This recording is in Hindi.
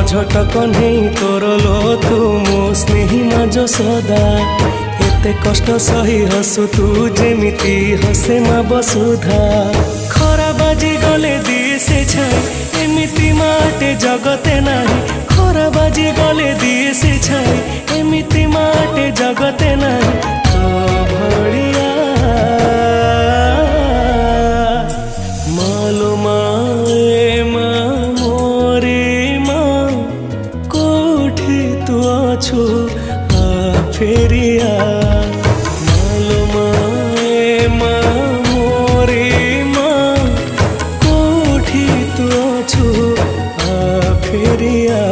झटक नहीं तोर लो तू मो स्नेही माज सदा एते कष्ट सही हसु तू जेमिति हसे मा बसुधा खरा बाजी गले दिए से छाई एमिति माटे जगते नाही खरा बाजी गले दिए से छाई एमिति माटे जगते नाही तो भड़िया मालो माए मा मोरे मा कोठी तू अछु आ फेरिया मालो माए मा मोरे मा कोठी तू अछु आ फेरिया।